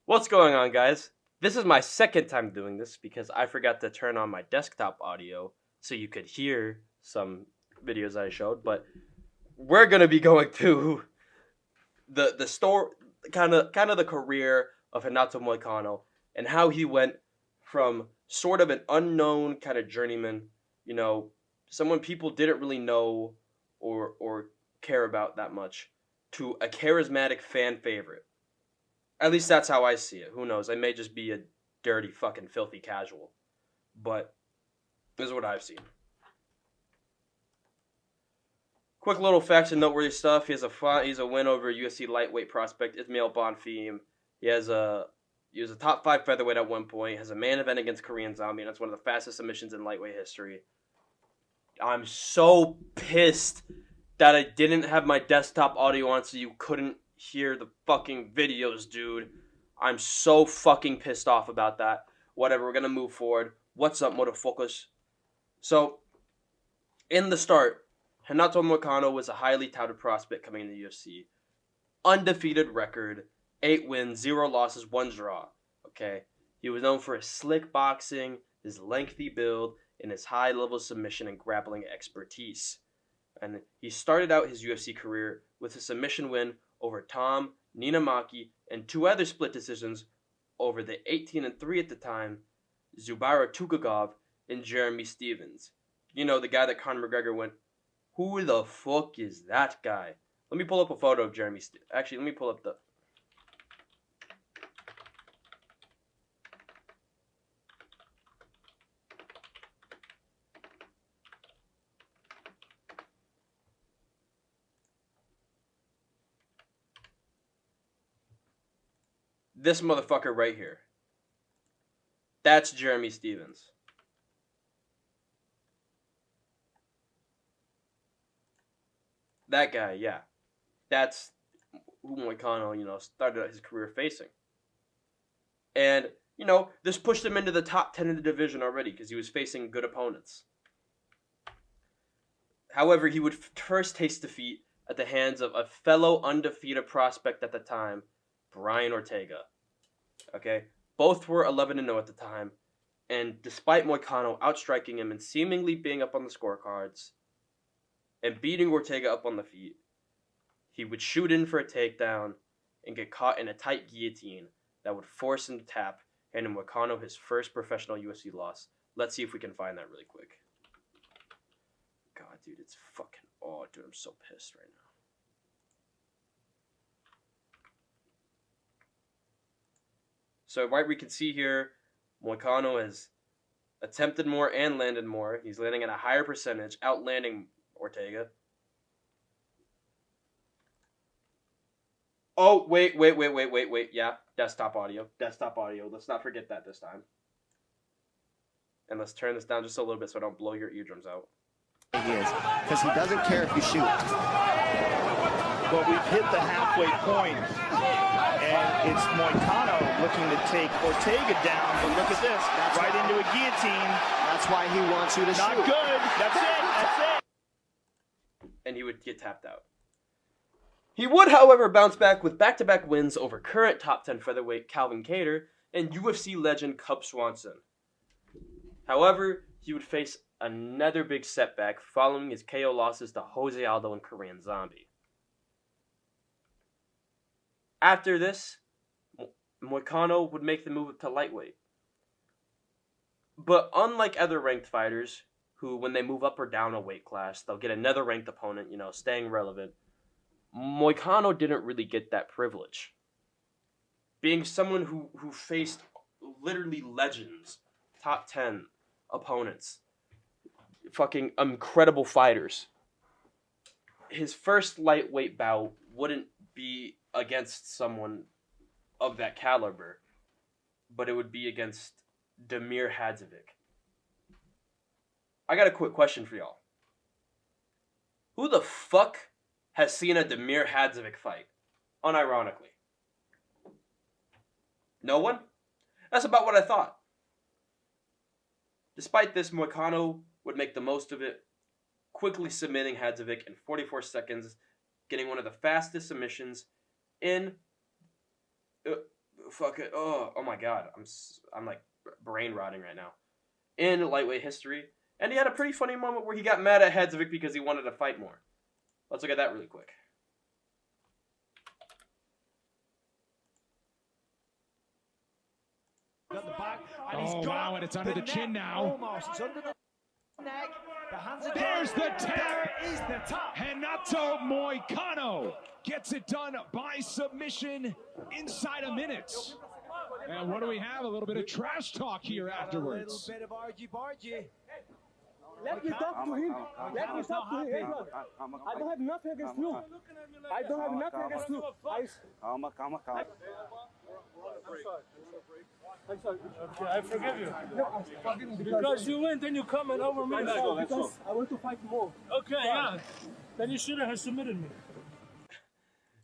What's going on, guys? This is my second time doing this because I forgot to turn on my desktop audio so you could hear some videos I showed. But we're gonna be going through the store, kind of the career of Renato Moicano and how he went from sort of an unknown kind of journeyman, someone people didn't really know or care about that much, to a charismatic fan favorite. At least that's how I see it. Who knows? I may just be a dirty, fucking, filthy casual. But this is what I've seen. Quick little facts and noteworthy stuff. He's a win over UFC lightweight prospect Ismail Bonfim. He was a top 5 featherweight at one point. Has a main event against Korean Zombie, and that's one of the fastest submissions in lightweight history. I'm so pissed that I didn't have my desktop audio on so you couldn't hear the fucking videos, dude. I'm so fucking pissed off about that. Whatever, we're gonna move forward. What's up, Motofocus? So, in the start, Renato Moicano was a highly touted prospect coming into the UFC. Undefeated record, 8 wins, 0 losses, 1 draw. Okay? He was known for his slick boxing, his lengthy build, and his high-level submission and grappling expertise. And he started out his UFC career with a submission win over Tom Ninamaki and 2 other split decisions over the 18-3 at the time, Zubaira Tukhugov and Jeremy Stephens. You know, the guy that Conor McGregor went, who the fuck is that guy? Let me pull up a photo of Jeremy Stephens. Actually, let me pull up the... This motherfucker right here. That's Jeremy Stephens. That guy, yeah. That's who Moicano, started out his career facing. And, this pushed him into the top 10 in the division already because he was facing good opponents. However, he would first taste defeat at the hands of a fellow undefeated prospect at the time, Brian Ortega. Okay? Both were 11-0 at the time, and despite Moicano outstriking him and seemingly being up on the scorecards and beating Ortega up on the feet, he would shoot in for a takedown and get caught in a tight guillotine that would force him to tap, handing Moicano his first professional UFC loss. Let's see if we can find that really quick. God, dude, it's fucking... Oh, dude, I'm so pissed right now. So what we can see here, Moicano has attempted more and landed more. He's landing at a higher percentage, outlanding Ortega. Oh, wait. Yeah, desktop audio. Let's not forget that this time. And let's turn this down just a little bit so I don't blow your eardrums out. He is, because he doesn't care if you shoot. But we've hit the halfway point, and it's Moicano looking to take Ortega down, but look at this, right into a guillotine. That's why he wants you to shoot. Not good. That's it. And he would get tapped out. He would, however, bounce back with back-to-back wins over current top 10 featherweight Calvin Kattar and UFC legend Cub Swanson. However, he would face another big setback following his KO losses to Jose Aldo and Korean Zombie. After this, Moicano would make the move to lightweight. But unlike other ranked fighters, who when they move up or down a weight class, they'll get another ranked opponent, staying relevant, Moicano didn't really get that privilege. Being someone who faced literally legends, top 10 opponents, fucking incredible fighters. His first lightweight bout wouldn't be against someone of that caliber, but it would be against Damir Hadzovic. I got a quick question for y'all. Who the fuck has seen a Damir Hadzovic fight? Unironically. No one? That's about what I thought. Despite this, Moicano would make the most of it, quickly submitting Hadzovic in 44 seconds, getting one of the fastest submissions in fuck it. Oh my god. I'm like brain rotting right now. In lightweight history, and he had a pretty funny moment where he got mad at Hadzovic because he wanted to fight more. Let's look at that really quick. Oh, wow, and it's under the chin now. It's under the neck. The hands are There's the tap. There is the tap. Renato Moicano gets it done by submission inside a minute. And what do we have? A little bit of trash talk here afterwards. A little bit of argy-bargy. Let me talk to him. Let me talk to him. Hey, brother. I don't have nothing against you. I don't have nothing against you. Calma. I'm sorry. Okay, I forgive you. No, I forgive you Because you went and you comment over me. because I want to fight more. Okay, yeah. Then you shouldn't have submitted me.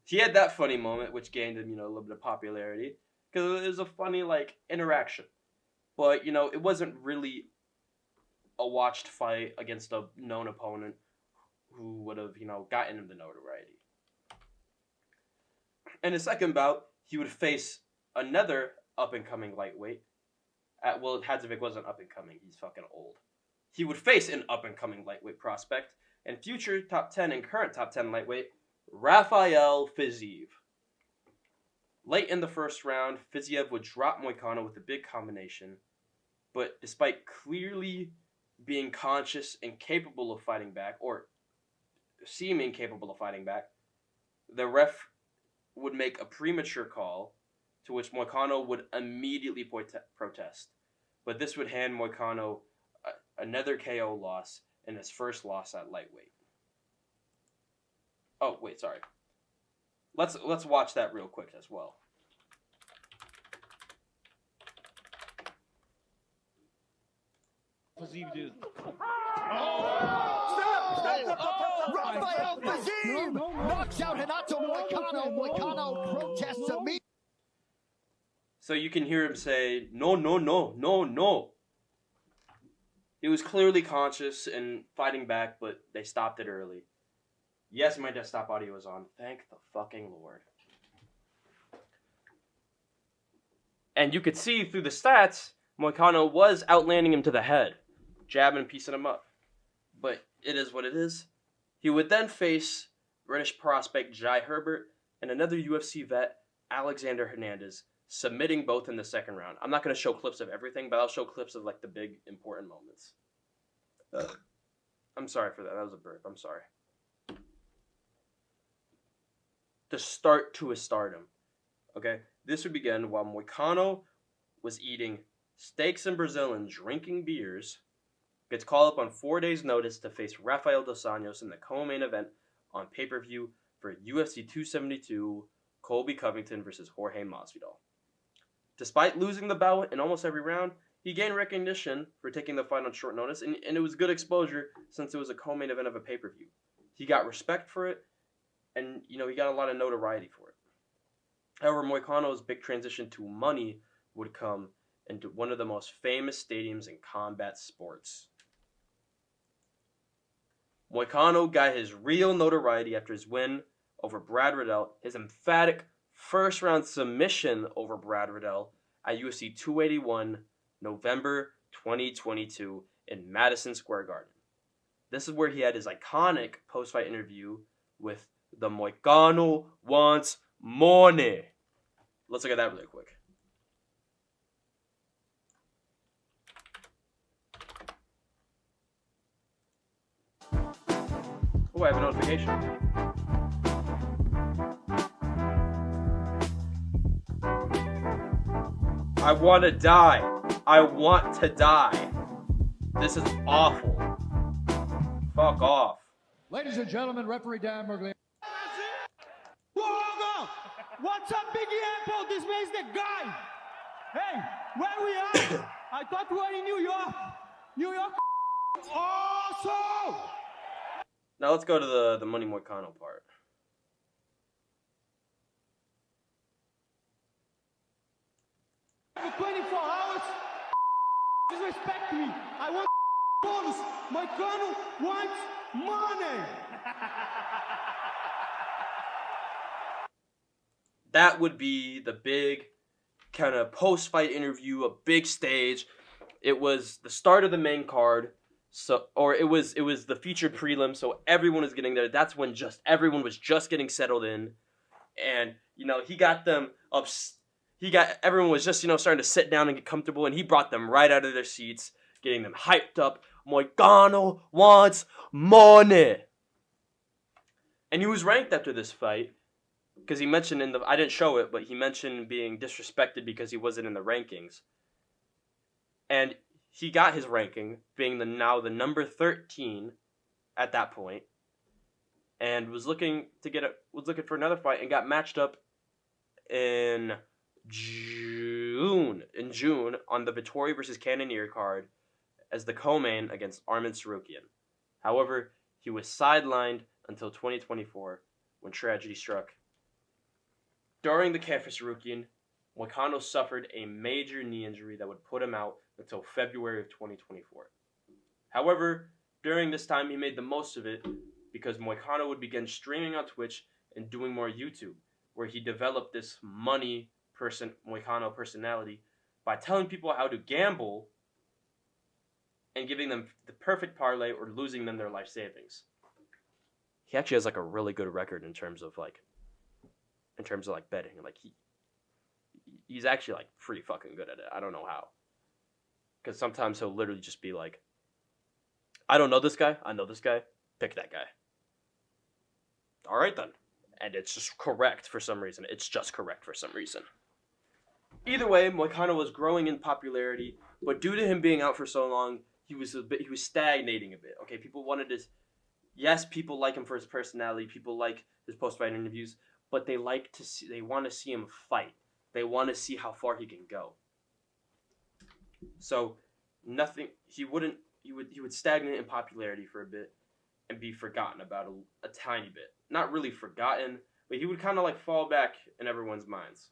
He had that funny moment, which gained him, a little bit of popularity. Because it was a funny, interaction. But, it wasn't really a watched fight against a known opponent who would have, gotten him the notoriety. In his second bout, he would face another up-and-coming lightweight. Hadzovic wasn't up-and-coming. He's fucking old. He would face an up-and-coming lightweight prospect and future top 10 and current top 10 lightweight, Rafael Fiziev. Late in the first round, Fiziev would drop Moicano with a big combination, but despite clearly being conscious and capable of fighting back, or seeming capable of fighting back, the ref would make a premature call, to which Moicano would immediately protest. But this would hand Moicano another KO loss and his first loss at lightweight. Oh, wait, sorry. Let's watch that real quick as well. Rafael Fiziev knocks out Renato Moicano. Moicano protests immediately. So you can hear him say, no. He was clearly conscious and fighting back, but they stopped it early. Yes, my desktop audio is on. Thank the fucking Lord. And you could see through the stats, Moicano was outlanding him to the head, jabbing and piecing him up. But it is what it is. He would then face British prospect Jai Herbert and another UFC vet, Alexander Hernandez, submitting both in the second round. I'm not going to show clips of everything, but I'll show clips of the big important moments. I'm sorry for that. That was a burp. I'm sorry. The start to his stardom. Okay? This would begin while Moicano was eating steaks in Brazil and drinking beers, gets called up on 4 days' notice to face Rafael dos Anjos in the co-main event on pay-per-view for UFC 272, Colby Covington versus Jorge Masvidal. Despite losing the bout in almost every round, he gained recognition for taking the fight on short notice, and it was good exposure since it was a co-main event of a pay-per-view. He got respect for it, and he got a lot of notoriety for it. However, Moicano's big transition to money would come into one of the most famous stadiums in combat sports. Moicano got his real notoriety after his win over Brad Riddell, his emphatic first-round submission over Brad Riddell at UFC 281, November 2022 in Madison Square Garden. This is where he had his iconic post-fight interview with the Moicano wants money. Let's look at that really quick. Oh, I have a notification. I want to die. I want to die. This is awful. Fuck off. Ladies and gentlemen, referee Dan Mergley. What's up, Biggie Apple? This man's the guy. Hey, where we are? I thought we were in New York. New York. Awesome. Now let's go to the Money Moicano part. For 24 hours, disrespect me. I want bonus. Moicano wants money. That would be the big kind of post-fight interview, a big stage. It was the start of the main card, it was the featured prelim, so everyone was getting there. That's when everyone was just getting settled in, and he got them up. Everyone was just starting to sit down and get comfortable, and he brought them right out of their seats, getting them hyped up. Moicano wants money, and he was ranked after this fight. Because he mentioned I didn't show it, but he mentioned being disrespected because he wasn't in the rankings. And he got his ranking, being now the number 13 at that point, and was looking for another fight, and got matched up in June on the Vittori versus Cannonier card as the co-main against Arman Tsarukyan. However, he was sidelined until 2024 when tragedy struck. During the camp for Tsarukyan, Moicano suffered a major knee injury that would put him out until February of 2024. Moicano during this time, he made the most of it because Moicano would begin streaming on Twitch and doing more YouTube, where he developed this Moicano personality by telling people how to gamble and giving them the perfect parlay or losing them their life savings. He actually has a really good record in terms of betting. He's actually pretty fucking good at it. I don't know how. Because sometimes he'll literally just be like, I don't know this guy. I know this guy. Pick that guy. All right, then. And it's just correct for some reason. Either way, Moicano was growing in popularity, but due to him being out for so long, he was stagnating a bit. Okay, people like him for his personality. People like his post-fight interviews, but they want to see him fight. They want to see how far he can go. So he would stagnate in popularity for a bit and be forgotten about a tiny bit. Not really forgotten, but he would kind of fall back in everyone's minds.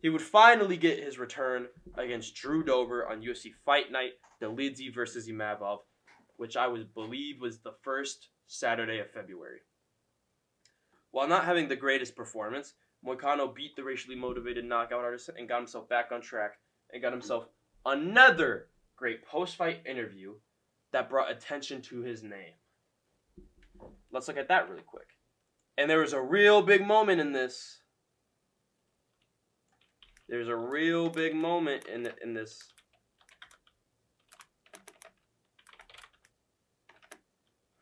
He would finally get his return against Drew Dober on UFC Fight Night, Dolidze versus Imavov, which I believe was the first Saturday of February. While not having the greatest performance, Moicano beat the racially motivated knockout artist and got himself back on track and got himself another great post-fight interview that brought attention to his name. Let's look at that really quick. And there was a real big moment in this. There's a real big moment in this.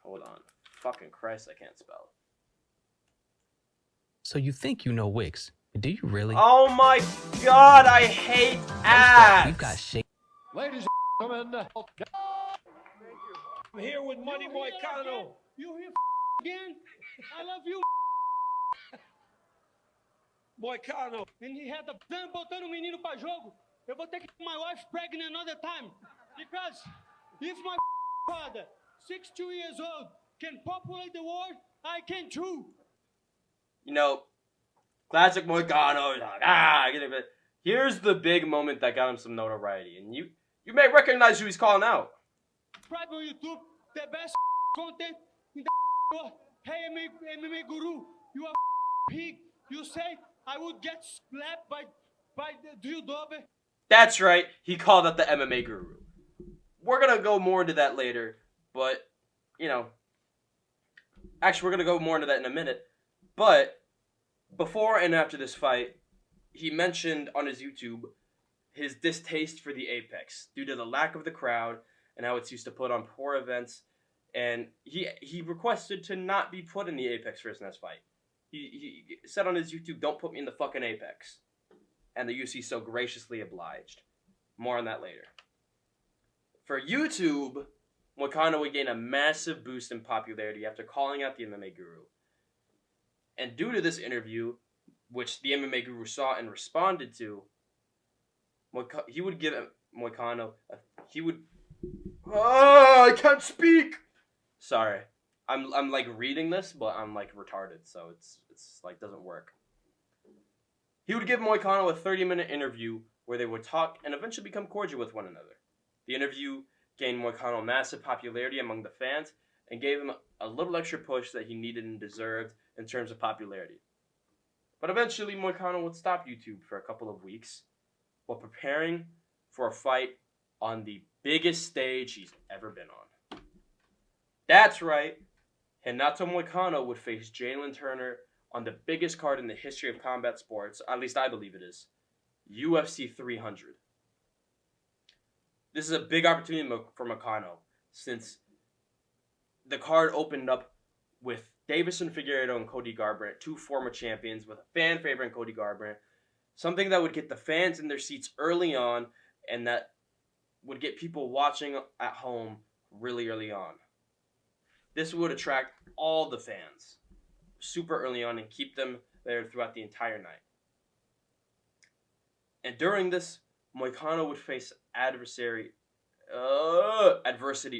Hold on. Fucking Christ, I can't spell. So you think you know Wix, but do you really? Oh my God, I hate ads. You've got shit. Ladies and gentlemen, I'm here with Money Moicano. You here again? I love you. Moicano. And he had the plan botando o menino pra jogo. Eu vou ter que get my wife pregnant another time. Because if my father, 62 years old, can populate the world, I can too. Classic Moicano. Here's the big moment that got him some notoriety. And you may recognize who he's calling out. Subscribe on YouTube, the best content in the world. Hey, MMA Guru, you are pig. You say I would get slapped by the Drew Dober. That's right. He called out the MMA Guru. We're going to go more into that later. But, actually, we're going to go more into that in a minute. But before and after this fight, he mentioned on his YouTube his distaste for the Apex due to the lack of the crowd and how it's used to put on poor events. And he requested to not be put in the Apex for his next fight. He said on his YouTube, don't put me in the fucking Apex. And the UFC so graciously obliged. More on that later. For YouTube, Moicano would gain a massive boost in popularity after calling out the MMA Guru. And due to this interview, which the MMA Guru saw and responded to, he would give Moicano, I can't speak! Sorry. I'm reading this, but I'm retarded, so it's doesn't work. He would give Moicano a 30-minute interview where they would talk and eventually become cordial with one another. The interview gained Moicano massive popularity among the fans and gave him a little extra push that he needed and deserved in terms of popularity. But eventually, Moicano would stop YouTube for a couple of weeks while preparing for a fight on the biggest stage he's ever been on. That's right. Renato Moicano would face Jalen Turner on the biggest card in the history of combat sports, at least I believe it is, UFC 300. This is a big opportunity for Moicano since the card opened up with Davison Figueiredo and Cody Garbrandt, two former champions, with a fan favorite in Cody Garbrandt. Something that would get the fans in their seats early on and that would get people watching at home really early on. This would attract all the fans super early on and keep them there throughout the entire night. And during this, Moicano would face adversity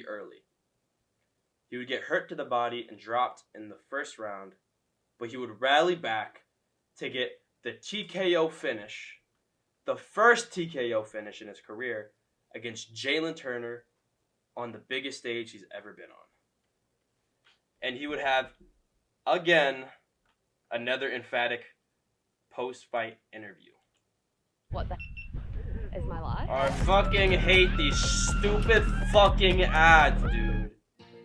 early. He would get hurt to the body and dropped in the first round, but he would rally back to get the TKO finish, the first TKO finish in his career, against Jalen Turner on the biggest stage he's ever been on. And he would have, again, another emphatic post-fight interview. What the is my life? I fucking hate these stupid fucking ads, dude.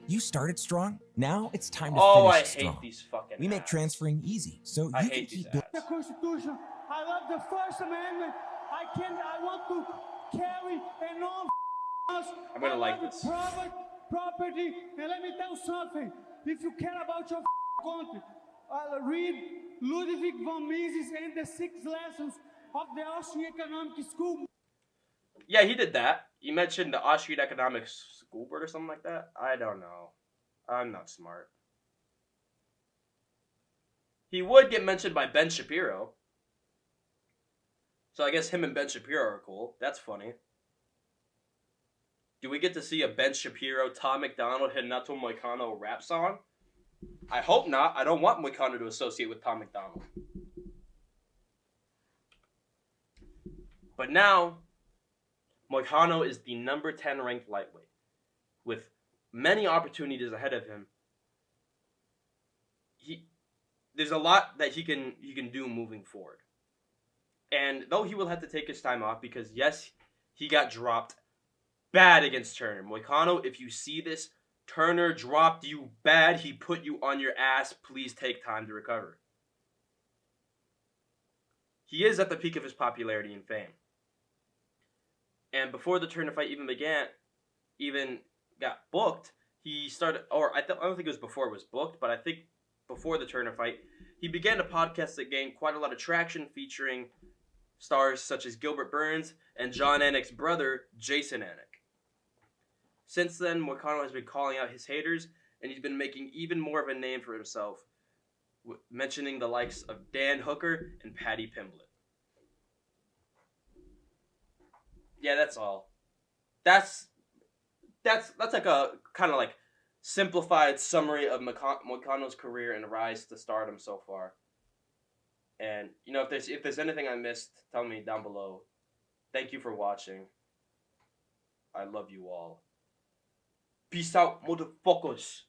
You started strong. Now it's time to I finish hate strong. these fucking We make ads. transferring easy, so I you can hate these keep ads. The Constitution. I love the First Amendment. I want to carry and all us. I'm gonna like this. Property. And let me tell you something. If you care about your country, read Ludwig von Mises and the 6 lessons of the Austrian Economic School. Yeah, he did that. You mentioned the Austrian Economics School Board or something like that. I don't know. I'm not smart. He would get mentioned by Ben Shapiro. So I guess him and Ben Shapiro are cool. That's funny. Do we get to see a Ben Shapiro, Tom McDonald, Renato Moicano rap song? I hope not. I don't want Moicano to associate with Tom McDonald. But now, Moicano is the number 10 ranked lightweight, with many opportunities ahead of him. There's a lot that he can do moving forward. And though he will have to take his time off because, yes, he got dropped bad against Turner. Moicano, if you see this, Turner dropped you bad. He put you on your ass. Please take time to recover. He is at the peak of his popularity and fame. And before the Turner fight even got booked, he started, or I don't think it was before it was booked, but I think before the Turner fight, he began a podcast that gained quite a lot of traction, featuring stars such as Gilbert Burns and John Anik's brother, Jason Anik. Since then, Moicano has been calling out his haters, and he's been making even more of a name for himself, mentioning the likes of Dan Hooker and Paddy Pimblett. Yeah, that's all. That's like a kind of like simplified summary of Moicano's career and rise to stardom so far. And you know, if there's anything I missed, tell me down below. Thank you for watching. I love you all. Peace out, motherfuckers.